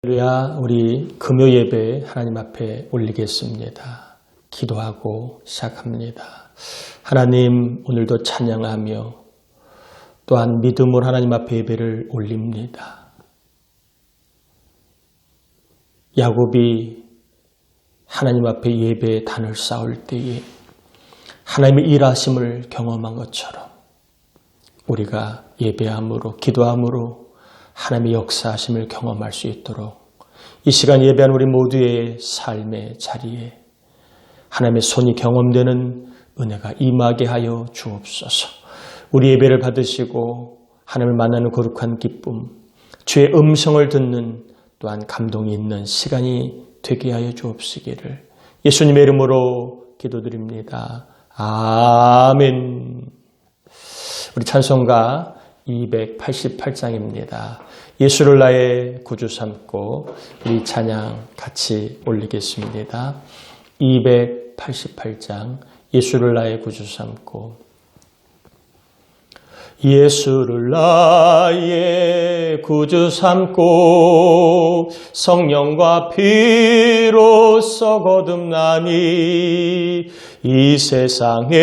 할렐루야, 우리 금요 예배 하나님 앞에 올리겠습니다. 기도하고 시작합니다. 하나님, 오늘도 찬양하며 또한 믿음으로 하나님 앞에 예배를 올립니다. 야곱이 하나님 앞에 예배의 단을 쌓을 때에 하나님의 일하심을 경험한 것처럼 우리가 예배함으로, 기도함으로 하나님의 역사하심을 경험할 수 있도록 이 시간 예배한 우리 모두의 삶의 자리에 하나님의 손이 경험되는 은혜가 임하게 하여 주옵소서. 우리 예배를 받으시고 하나님을 만나는 거룩한 기쁨, 주의 음성을 듣는 또한 감동이 있는 시간이 되게 하여 주옵시기를 예수님의 이름으로 기도드립니다. 아멘. 우리 찬송가 288장입니다. 예수를 나의 구주 삼고 우리 찬양 같이 올리겠습니다. 288장 예수를 나의 구주 삼고 예수를 나의 구주 삼고 성령과 피로써 거듭나니 이 세상에서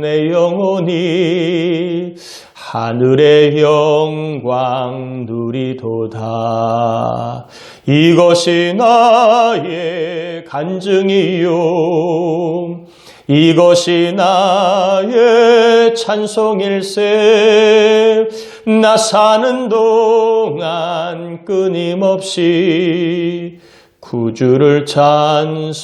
내 영혼이 하늘의 영광 누리도다. 이것이 나의 간증이요, 이것이 나의 찬송일세. 나 사는 동안 끊임없이 구주를 찬송하리로다.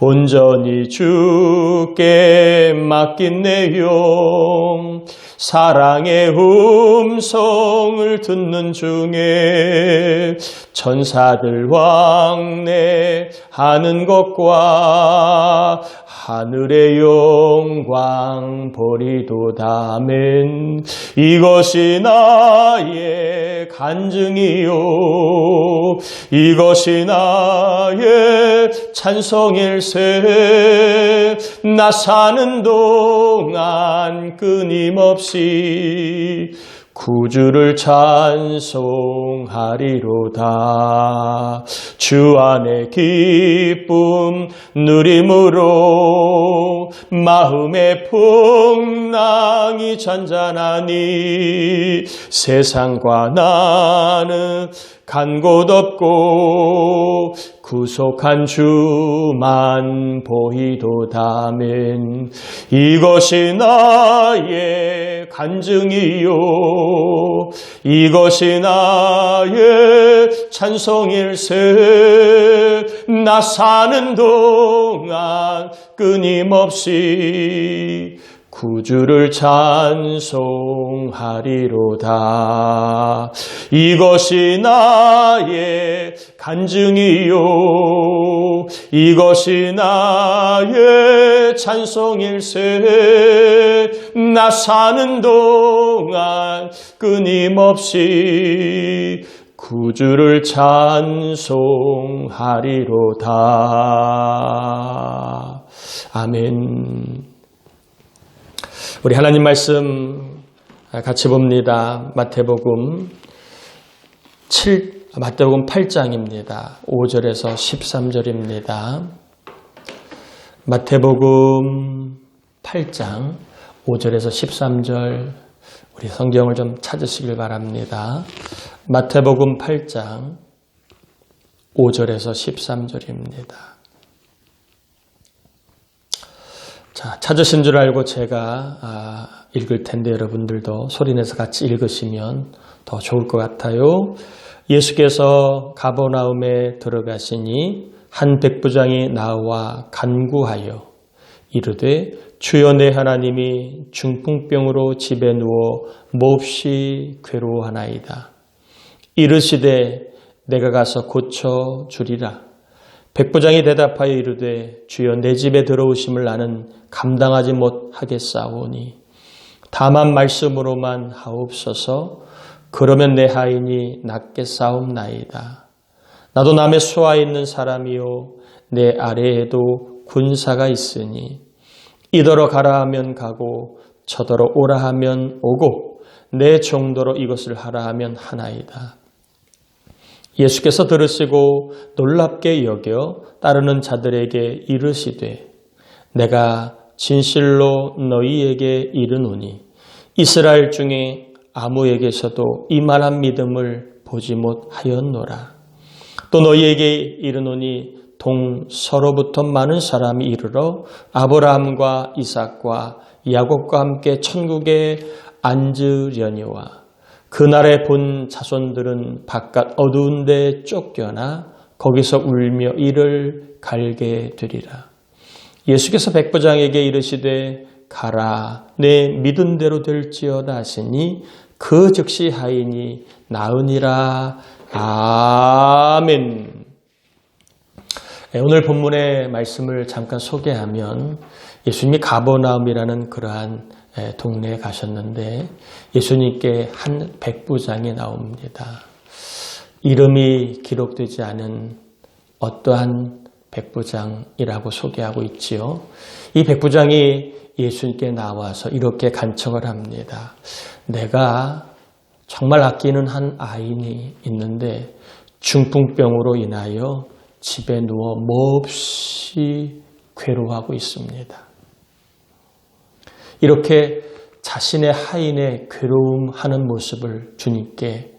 온전히 주께 맡긴 내용, 사랑의 음성을 듣는 중에 천사들 왕래하는 것과 하늘의 영광 보리도다. 아멘. 이것이 나의 간증이요, 이것이 나의 찬송일세. 나 사는 동안 끊임없이 구주를 찬송하리로다. 주 안의 기쁨 누림으로 마음의 풍랑이 잔잔하니 세상과 나는 간 곳 없고 구속한 주만 보이도다. 아멘. 이것이 나의 간증이요, 이것이 나의 찬송일세. 나 사는 동안 끊임없이 구주를 찬송하리로다. 이것이 나의 간증이요, 이것이 나의 찬송일세. 나 사는 동안 끊임없이 구주를 찬송하리로다. 아멘. 우리 하나님 말씀 같이 봅니다. 마태복음 8장입니다. 5절에서 13절입니다. 마태복음 8장 5절에서 13절, 우리 성경을 좀 찾으시길 바랍니다. 마태복음 8장 5절에서 13절입니다. 자, 찾으신 줄 알고 제가 읽을 텐데 여러분들도 소리내서 같이 읽으시면 더 좋을 것 같아요. 예수께서 가버나움에 들어가시니 한 백부장이 나와 간구하여 이르되 주여, 내 하나님이 중풍병으로 집에 누워 몹시 괴로워하나이다. 이르시되 내가 가서 고쳐 주리라. 백부장이 대답하여 이르되 주여, 내 집에 들어오심을 나는 감당하지 못하겠사오니 다만 말씀으로만 하옵소서. 그러면 내 하인이 낫겠사옵나이다. 나도 남의 수하에 있는 사람이요 내 아래에도 군사가 있으니 이더러 가라 하면 가고 저더러 오라 하면 오고 내 정도로 이것을 하라 하면 하나이다. 예수께서 들으시고 놀랍게 여겨 따르는 자들에게 이르시되 내가 진실로 너희에게 이르노니 이스라엘 중에 아무에게서도 이만한 믿음을 보지 못하였노라. 또 너희에게 이르노니 동서로부터 많은 사람이 이르러 아브라함과 이삭과 야곱과 함께 천국에 앉으려니와 그날에 본 자손들은 바깥 어두운 데 쫓겨나 거기서 울며 이를 갈게 되리라. 예수께서 백부장에게 이르시되 가라 내 믿은 대로 될지어다 하시니 그 즉시 하인이 나으니라. 아멘. 오늘 본문의 말씀을 잠깐 소개하면 예수님이 가버나움이라는 그러한 동네에 가셨는데 예수님께 한 백부장이 나옵니다. 이름이 기록되지 않은 어떠한 백부장이라고 소개하고 있지요. 이 백부장이 예수님께 나와서 이렇게 간청을 합니다. 내가 정말 아끼는 한 아인이 있는데 중풍병으로 인하여 집에 누워 몹시 괴로워하고 있습니다. 이렇게 자신의 하인의 괴로움하는 모습을 주님께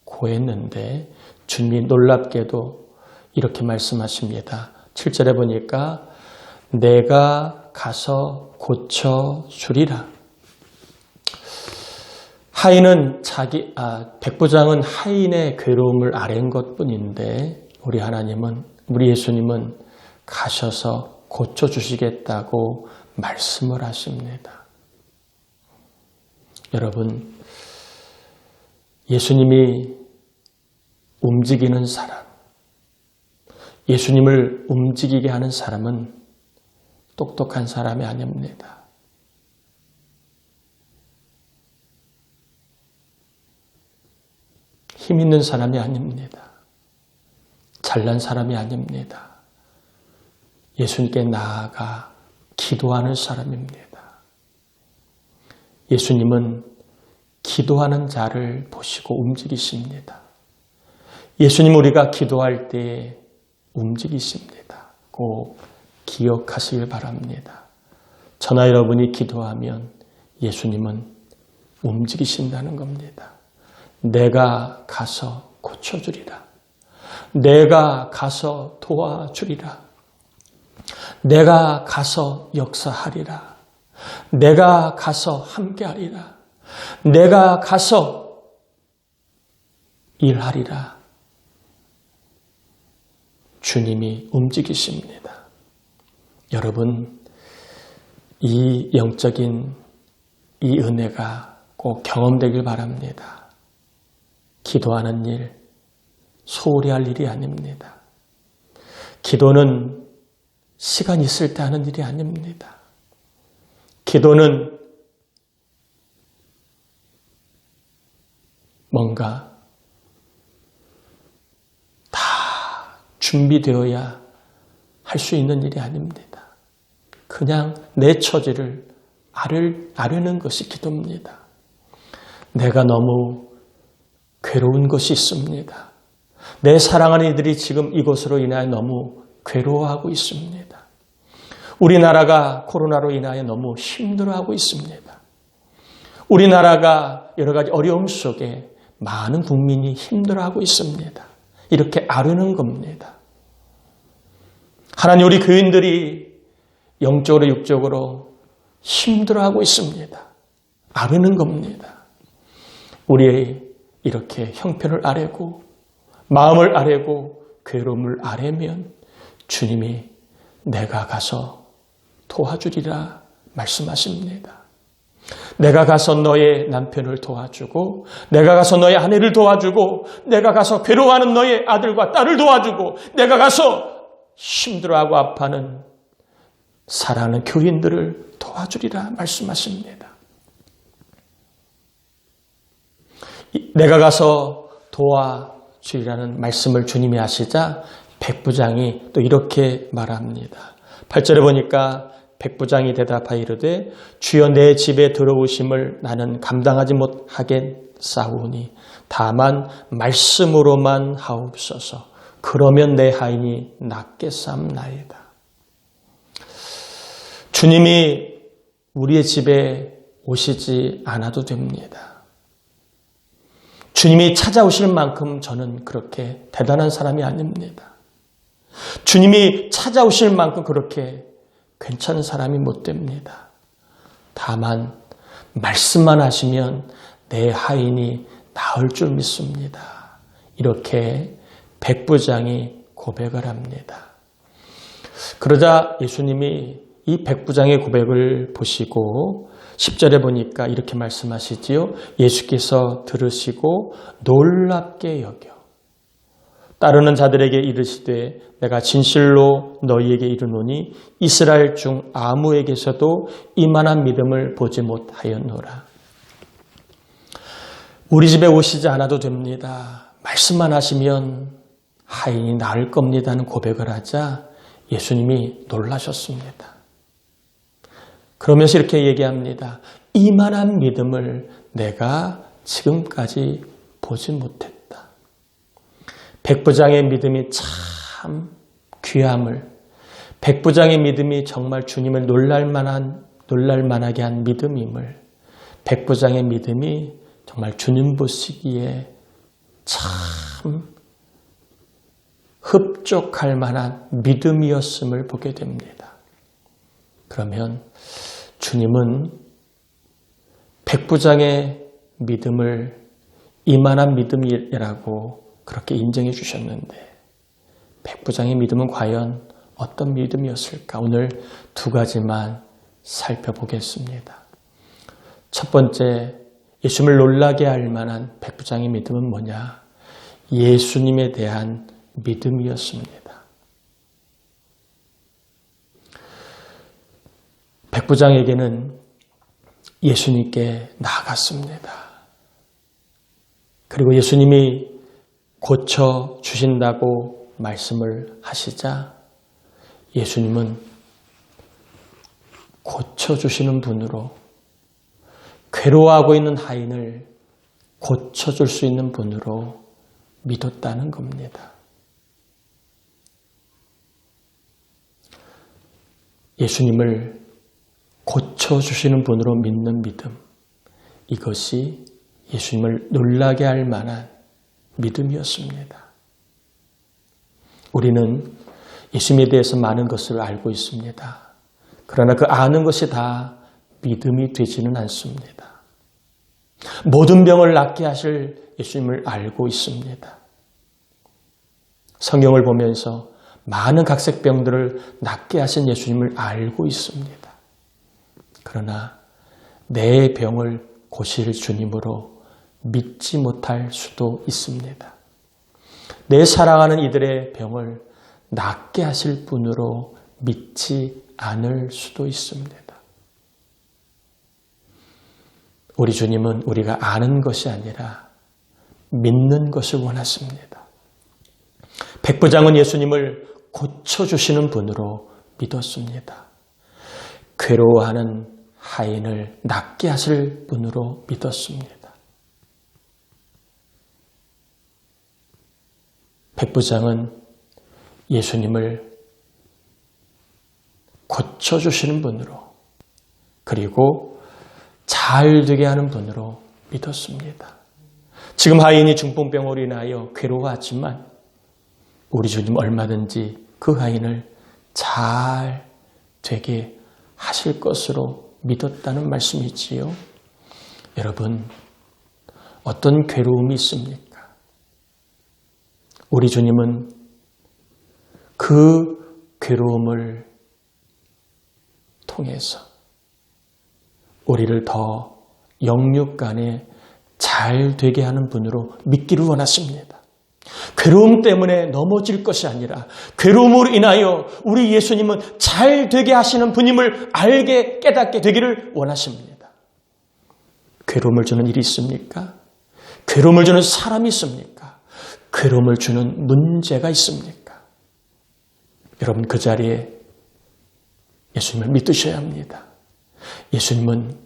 고했는데 주님이 놀랍게도 이렇게 말씀하십니다. 7절에 보니까 내가 가서 고쳐주리라. 하인은 백부장은 하인의 괴로움을 아랜 것뿐인데 우리 예수님은 가셔서 고쳐주시겠다고 말씀을 하십니다. 여러분, 예수님이 움직이는 사람, 예수님을 움직이게 하는 사람은 똑똑한 사람이 아닙니다. 힘 있는 사람이 아닙니다. 잘난 사람이 아닙니다. 예수님께 나아가 기도하는 사람입니다. 예수님은 기도하는 자를 보시고 움직이십니다. 예수님 우리가 기도할 때 움직이십니다. 꼭 기억하시길 바랍니다. 저나 여러분이 기도하면 예수님은 움직이신다는 겁니다. 내가 가서 고쳐주리라. 내가 가서 도와주리라. 내가 가서 역사하리라. 내가 가서 함께하리라. 내가 가서 일하리라. 주님이 움직이십니다. 여러분, 이 영적인 이 은혜가 꼭 경험되길 바랍니다. 기도하는 일, 소홀히 할 일이 아닙니다. 기도는 시간 있을 때 하는 일이 아닙니다. 기도는 뭔가 다 준비되어야 할 수 있는 일이 아닙니다. 그냥 내 처지를 아려는 것이 기도입니다. 내가 너무 괴로운 것이 있습니다. 내 사랑하는 이들이 지금 이것으로 인하여 너무 괴로워하고 있습니다. 우리나라가 코로나로 인하여 너무 힘들어하고 있습니다. 우리나라가 여러 가지 어려움 속에 많은 국민이 힘들어하고 있습니다. 이렇게 아뢰는 겁니다. 하나님, 우리 교인들이 영적으로 육적으로 힘들어하고 있습니다. 아뢰는 겁니다. 우리 이렇게 형편을 아뢰고 마음을 아뢰고 괴로움을 아뢰면 주님이 내가 가서 도와주리라 말씀하십니다. 내가 가서 너의 남편을 도와주고 내가 가서 너의 아내를 도와주고 내가 가서 괴로워하는 너의 아들과 딸을 도와주고 내가 가서 힘들어하고 아파하는 사랑하는 교인들을 도와주리라 말씀하십니다. 내가 가서 도와주리라는 말씀을 주님이 하시자 백부장이 또 이렇게 말합니다. 8절에 보니까 백부장이 대답하여 이르되 주여 내 집에 들어오심을 나는 감당하지 못하겠사오니 다만 말씀으로만 하옵소서. 그러면 내 하인이 낫겠사옵나이다. 주님이 우리의 집에 오시지 않아도 됩니다. 주님이 찾아오실 만큼 저는 그렇게 대단한 사람이 아닙니다. 주님이 찾아오실 만큼 그렇게 괜찮은 사람이 못 됩니다. 다만 말씀만 하시면 내 하인이 나을 줄 믿습니다. 이렇게 백부장이 고백을 합니다. 그러자 예수님이 이 백부장의 고백을 보시고 10절에 보니까 이렇게 말씀하시지요. 예수께서 들으시고 놀랍게 여겨 따르는 자들에게 이르시되 내가 진실로 너희에게 이르노니 이스라엘 중 아무에게서도 이만한 믿음을 보지 못하였노라. 우리 집에 오시지 않아도 됩니다. 말씀만 하시면 하인이 나을 겁니다 하는 고백을 하자 예수님이 놀라셨습니다. 그러면서 이렇게 얘기합니다. 이만한 믿음을 내가 지금까지 보지 못했다. 백부장의 믿음이 참 귀함을, 백부장의 믿음이 정말 주님을 놀랄만하게 한 믿음임을, 백부장의 믿음이 정말 주님 보시기에 참 흡족할 만한 믿음이었음을 보게 됩니다. 그러면 주님은 백부장의 믿음을 이만한 믿음이라고 그렇게 인정해 주셨는데 백부장의 믿음은 과연 어떤 믿음이었을까? 오늘 두 가지만 살펴보겠습니다. 첫 번째, 예수님을 놀라게 할 만한 백부장의 믿음은 뭐냐? 예수님에 대한 믿음이었습니다. 백부장에게는 예수님께 나아갔습니다. 그리고 예수님이 고쳐주신다고 말씀을 하시자 예수님은 고쳐주시는 분으로, 괴로워하고 있는 하인을 고쳐줄 수 있는 분으로 믿었다는 겁니다. 예수님을 고쳐주시는 분으로 믿는 믿음, 이것이 예수님을 놀라게 할 만한 믿음이었습니다. 우리는 예수님에 대해서 많은 것을 알고 있습니다. 그러나 그 아는 것이 다 믿음이 되지는 않습니다. 모든 병을 낫게 하실 예수님을 알고 있습니다. 성경을 보면서 많은 각색병들을 낫게 하신 예수님을 알고 있습니다. 그러나 내 병을 고칠 주님으로 믿지 못할 수도 있습니다. 내 사랑하는 이들의 병을 낫게 하실 분으로 믿지 않을 수도 있습니다. 우리 주님은 우리가 아는 것이 아니라 믿는 것을 원하십니다. 백부장은 예수님을 고쳐주시는 분으로 믿었습니다. 괴로워하는 하인을 낫게 하실 분으로 믿었습니다. 백부장은 예수님을 고쳐주시는 분으로, 그리고 잘 되게 하는 분으로 믿었습니다. 지금 하인이 중풍병으로 인하여 괴로워하지만 우리 주님 얼마든지 그 하인을 잘 되게 하실 것으로 믿었다는 말씀이지요. 여러분, 어떤 괴로움이 있습니까? 우리 주님은 그 괴로움을 통해서 우리를 더 영육간에 잘 되게 하는 분으로 믿기를 원하십니다. 괴로움 때문에 넘어질 것이 아니라 괴로움으로 인하여 우리 예수님은 잘 되게 하시는 분임을 알게 깨닫게 되기를 원하십니다. 괴로움을 주는 일이 있습니까? 괴로움을 주는 사람이 있습니까? 괴로움을 주는 문제가 있습니까? 여러분, 그 자리에 예수님을 믿으셔야 합니다. 예수님은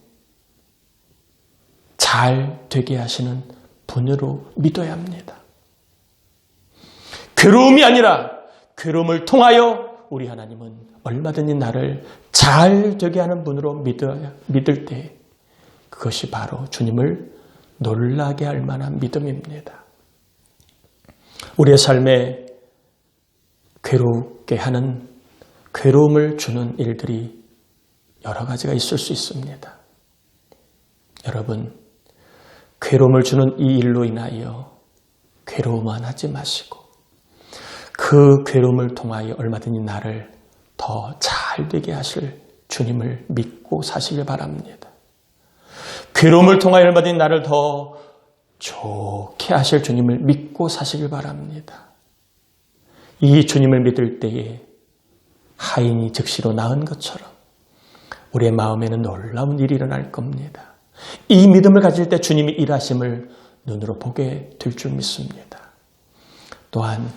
잘 되게 하시는 분으로 믿어야 합니다. 괴로움이 아니라 괴로움을 통하여 우리 하나님은 얼마든지 나를 잘 되게 하는 분으로 믿을 때 그것이 바로 주님을 놀라게 할 만한 믿음입니다. 우리의 삶에 괴롭게 하는, 괴로움을 주는 일들이 여러 가지가 있을 수 있습니다. 여러분, 괴로움을 주는 이 일로 인하여 괴로움만 하지 마시고 그 괴로움을 통하여 얼마든지 나를 더 잘 되게 하실 주님을 믿고 사시길 바랍니다. 괴로움을 통하여 얼마든지 나를 더 좋게 하실 주님을 믿고 사시길 바랍니다. 이 주님을 믿을 때에 하인이 즉시로 나은 것처럼 우리의 마음에는 놀라운 일이 일어날 겁니다. 이 믿음을 가질 때 주님이 일하심을 눈으로 보게 될 줄 믿습니다. 또한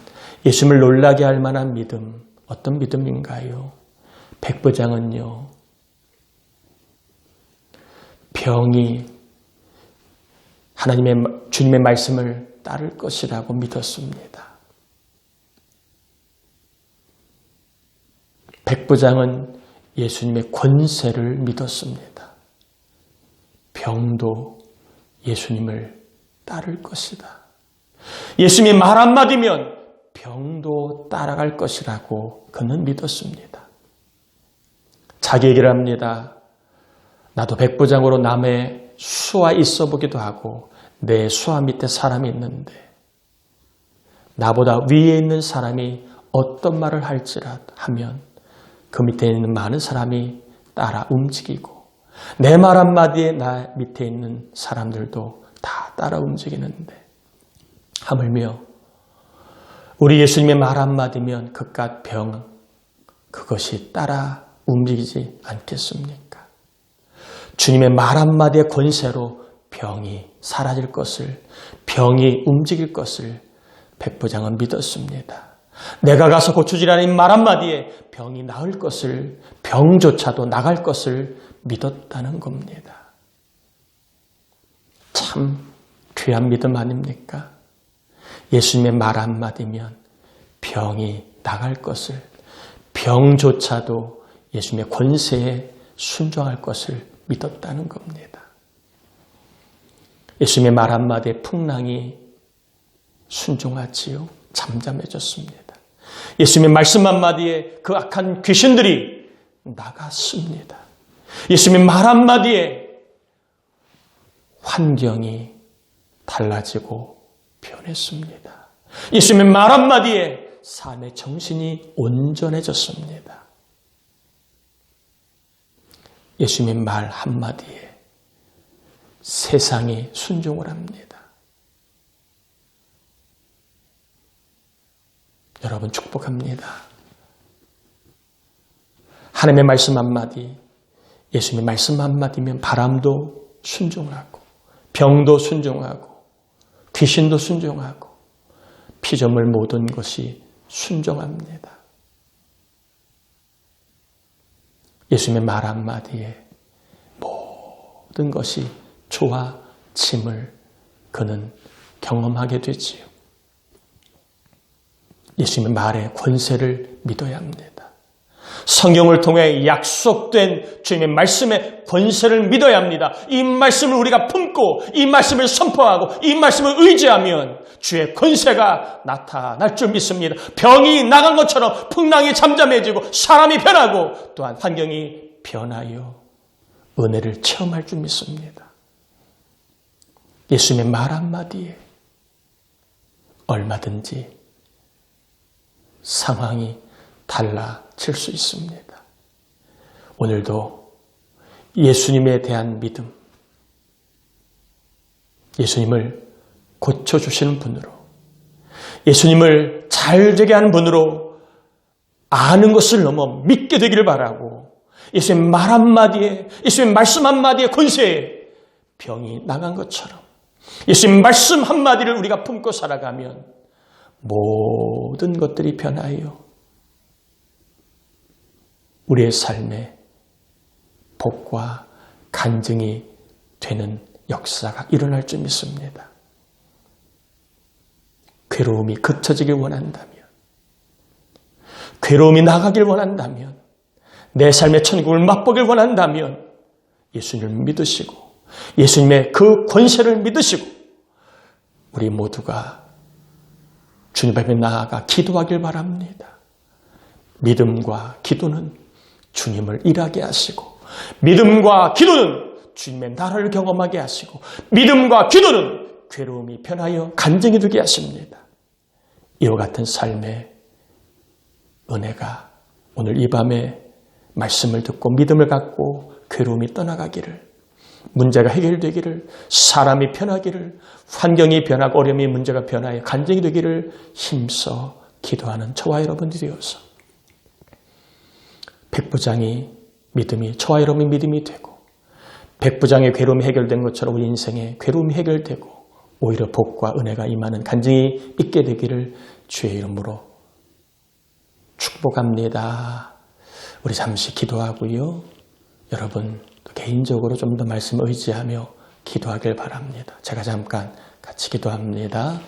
예수님을 놀라게 할 만한 믿음, 어떤 믿음인가요? 백부장은요, 병이 주님의 말씀을 따를 것이라고 믿었습니다. 백부장은 예수님의 권세를 믿었습니다. 병도 예수님을 따를 것이다. 예수님의 말 한마디면 병도 따라갈 것이라고 그는 믿었습니다. 자기 얘기를 합니다. 나도 백부장으로 남의 수하 있어 보기도 하고 내 수하 밑에 사람이 있는데 나보다 위에 있는 사람이 어떤 말을 할지라 하면 그 밑에 있는 많은 사람이 따라 움직이고 내 말 한마디에 나 밑에 있는 사람들도 다 따라 움직이는데 하물며 우리 예수님의 말 한마디면 그깟 병 그것이 따라 움직이지 않겠습니까? 주님의 말 한마디의 권세로 병이 사라질 것을, 병이 움직일 것을 백부장은 믿었습니다. 내가 가서 고쳐주라는 말 한마디에 병이 나을 것을, 병조차도 나갈 것을 믿었다는 겁니다. 참 귀한 믿음 아닙니까? 예수님의 말 한마디면 병이 나갈 것을, 병조차도 예수님의 권세에 순종할 것을 믿었다는 겁니다. 예수님의 말 한마디에 풍랑이 순종하지요. 잠잠해졌습니다. 예수님의 말씀 한마디에 그 악한 귀신들이 나갔습니다. 예수님의 말 한마디에 환경이 달라지고 변했습니다. 예수님의 말 한마디에 삶의 정신이 온전해졌습니다. 예수님의 말 한마디에 세상이 순종을 합니다. 여러분 축복합니다. 하나님의 말씀 한마디, 예수님의 말씀 한마디면 바람도 순종하고 병도 순종하고 귀신도 순종하고 피조물 모든 것이 순종합니다. 예수님의 말 한마디에 모든 것이 좋아짐을 그는 경험하게 되지요. 예수님의 말의 권세를 믿어야 합니다. 성경을 통해 약속된 주님의 말씀의 권세를 믿어야 합니다. 이 말씀을 우리가 품고 이 말씀을 선포하고 이 말씀을 의지하면 주의 권세가 나타날 줄 믿습니다. 병이 나간 것처럼 풍랑이 잠잠해지고 사람이 변하고 또한 환경이 변하여 은혜를 체험할 줄 믿습니다. 예수님의 말 한마디에 얼마든지 상황이 달라질 수 있습니다. 오늘도 예수님에 대한 믿음, 예수님을 고쳐주시는 분으로, 예수님을 잘되게 하는 분으로 아는 것을 넘어 믿게 되기를 바라고 예수님 말 한마디에, 예수님 말씀 한마디에 권세에 병이 나간 것처럼 예수님 말씀 한마디를 우리가 품고 살아가면 모든 것들이 변하여 우리의 삶에 복과 간증이 되는 역사가 일어날 줄 믿습니다. 괴로움이 그쳐지길 원한다면, 괴로움이 나가길 원한다면, 내 삶의 천국을 맛보길 원한다면 예수님을 믿으시고 예수님의 그 권세를 믿으시고 우리 모두가 주님 앞에 나아가 기도하길 바랍니다. 믿음과 기도는 주님을 일하게 하시고, 믿음과 기도는 주님의 나라를 경험하게 하시고, 믿음과 기도는 괴로움이 변하여 간증이 되게 하십니다. 이와 같은 삶의 은혜가 오늘 이 밤에 말씀을 듣고 믿음을 갖고 괴로움이 떠나가기를, 문제가 해결되기를, 사람이 변하기를, 환경이 변하고 어려움이 문제가 변하여 간증이 되기를 힘써 기도하는 저와 여러분들이 되어서 백부장이 믿음이, 저와 여러분의 믿음이 되고 백부장의 괴로움이 해결된 것처럼 우리 인생의 괴로움이 해결되고 오히려 복과 은혜가 임하는 간증이 있게 되기를 주의 이름으로 축복합니다. 우리 잠시 기도하고요. 여러분 개인적으로 좀 더 말씀을 의지하며 기도하길 바랍니다. 제가 잠깐 같이 기도합니다.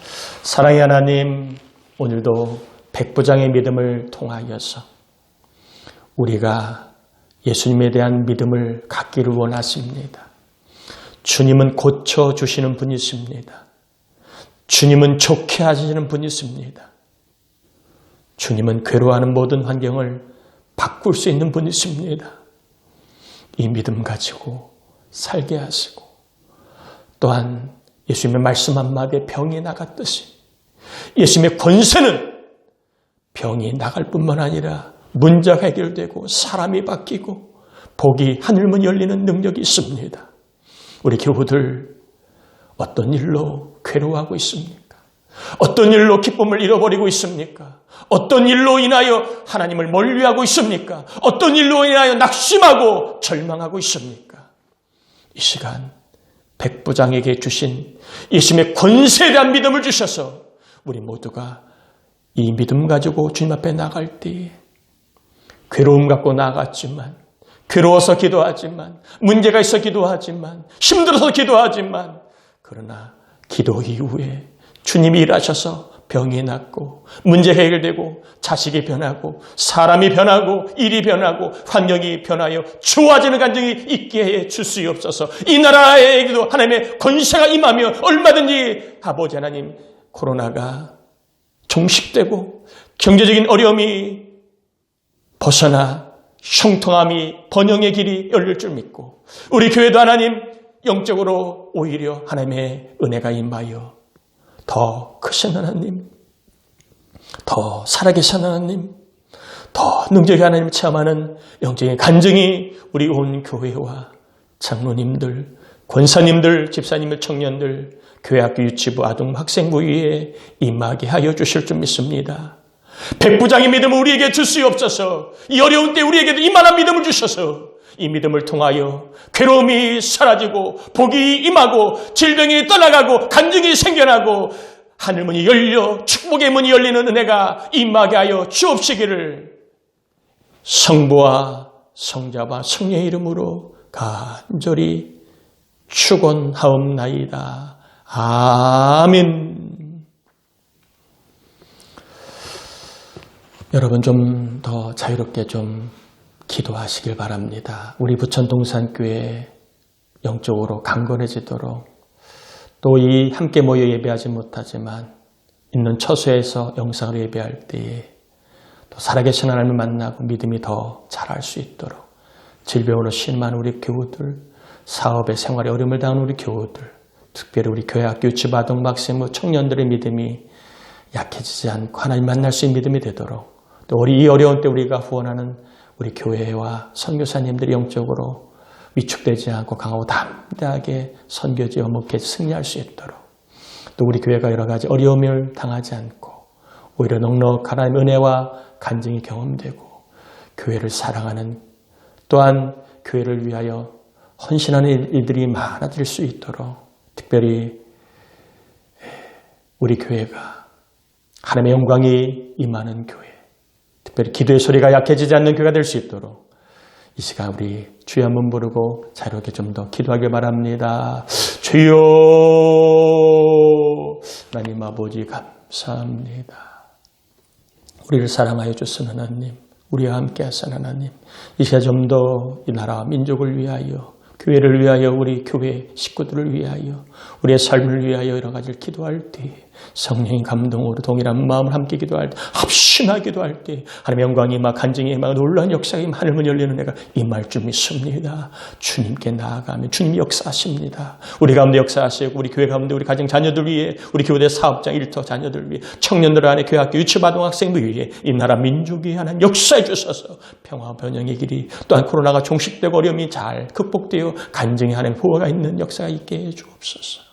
사랑의 하나님, 오늘도 백부장의 믿음을 통하여서 우리가 예수님에 대한 믿음을 갖기를 원하십니다. 주님은 고쳐주시는 분이십니다. 주님은 좋게 하시는 분이십니다. 주님은 괴로워하는 모든 환경을 바꿀 수 있는 분이십니다. 이 믿음 가지고 살게 하시고, 또한 예수님의 말씀 한마디에 병이 나갔듯이 예수님의 권세는 병이 나갈 뿐만 아니라 문제가 해결되고 사람이 바뀌고 복이 하늘문 열리는 능력이 있습니다. 우리 교우들 어떤 일로 괴로워하고 있습니까? 어떤 일로 기쁨을 잃어버리고 있습니까? 어떤 일로 인하여 하나님을 멀리하고 있습니까? 어떤 일로 인하여 낙심하고 절망하고 있습니까? 이 시간 백부장에게 주신 예수님의 권세에 대한 믿음을 주셔서 우리 모두가 이 믿음 가지고 주님 앞에 나갈 때에 괴로움 갖고 나갔지만, 괴로워서 기도하지만, 문제가 있어 기도하지만, 힘들어서 기도하지만, 그러나 기도 이후에 주님이 일하셔서 병이 낫고 문제 해결되고 자식이 변하고 사람이 변하고 일이 변하고 환경이 변하여 좋아지는 간증이 있게 해 주시옵소서. 이 나라에게도 하나님의 권세가 임하며 얼마든지 아버지 하나님, 코로나가 종식되고 경제적인 어려움이 벗어나 형통함이 번영의 길이 열릴 줄 믿고, 우리 교회도 하나님 영적으로 오히려 하나님의 은혜가 임하여 더 크신 하나님, 더 살아계신 하나님, 더 능력의 하나님을 체험하는 영적인 간증이 우리 온 교회와 장로님들, 권사님들, 집사님들, 청년들, 교회학교 유치부, 아동, 학생부 위에 임하게 하여 주실 줄 믿습니다. 백부장의 믿음을 우리에게 주시옵소서. 이 어려운 때 우리에게도 이만한 믿음을 주셔서 이 믿음을 통하여 괴로움이 사라지고 복이 임하고 질병이 떠나가고 간증이 생겨나고 하늘문이 열려 축복의 문이 열리는 은혜가 임하게 하여 주옵시기를 성부와 성자와 성령의 이름으로 간절히 축원하옵나이다. 아멘. 여러분 좀 더 자유롭게 좀 기도하시길 바랍니다. 우리 부천 동산교회 영적으로 강건해지도록, 또 이 함께 모여 예배하지 못하지만 있는 처소에서 영상으로 예배할 때에 또 살아계신 하나님을 만나고 믿음이 더 자랄 수 있도록, 질병으로 심한 우리 교우들, 사업에 생활에 어려움을 당하는 우리 교우들, 특별히 우리 교회 학교 유치부 아동 학생부 청년들의 믿음이 약해지지 않고 하나님 만날 수 있는 믿음이 되도록, 또 우리 이 어려운 때 우리가 후원하는 우리 교회와 선교사님들이 영적으로 위축되지 않고 강하고 담대하게 선교지와 목회에 승리할 수 있도록, 또 우리 교회가 여러 가지 어려움을 당하지 않고 오히려 넉넉한 하나님의 은혜와 간증이 경험되고 교회를 사랑하는, 또한 교회를 위하여 헌신하는 일들이 많아질 수 있도록, 특별히 우리 교회가 하나님의 영광이 임하는 교회, 특별히 기도의 소리가 약해지지 않는 교회가 될 수 있도록 이 시간 우리 주여 한번 부르고 자유롭게 좀 더 기도하길 바랍니다. 주여, 하나님 아버지 감사합니다. 우리를 사랑하여 주신 하나님, 우리와 함께 하신 하나님, 이 시간 좀 더 이 나라와 민족을 위하여, 교회를 위하여, 우리 교회 식구들을 위하여, 우리의 삶을 위하여 여러 가지를 기도할 때 성령의 감동으로 동일한 마음을 함께 기도할 때, 합심하게 기도할 때 하나님의 영광이 막 간증이 막 놀라운 역사가 하늘문 열리는 내가 임할 줄 믿습니다. 주님께 나아가며 주님이 역사하십니다. 우리 가운데 역사하시고 우리 교회 가운데 우리 가정 자녀들 위해, 우리 교회 사업장 일터 자녀들 위해, 청년들 안에 교회학교 유치아동학생들 위해, 이 나라 민족 위에 하나님 역사해 주셔서 평화 번영의 길이, 또한 코로나가 종식되고 어려움이 잘 극복되어 간증의 하나님 보호가 있는 역사가 있게 해 주옵소서.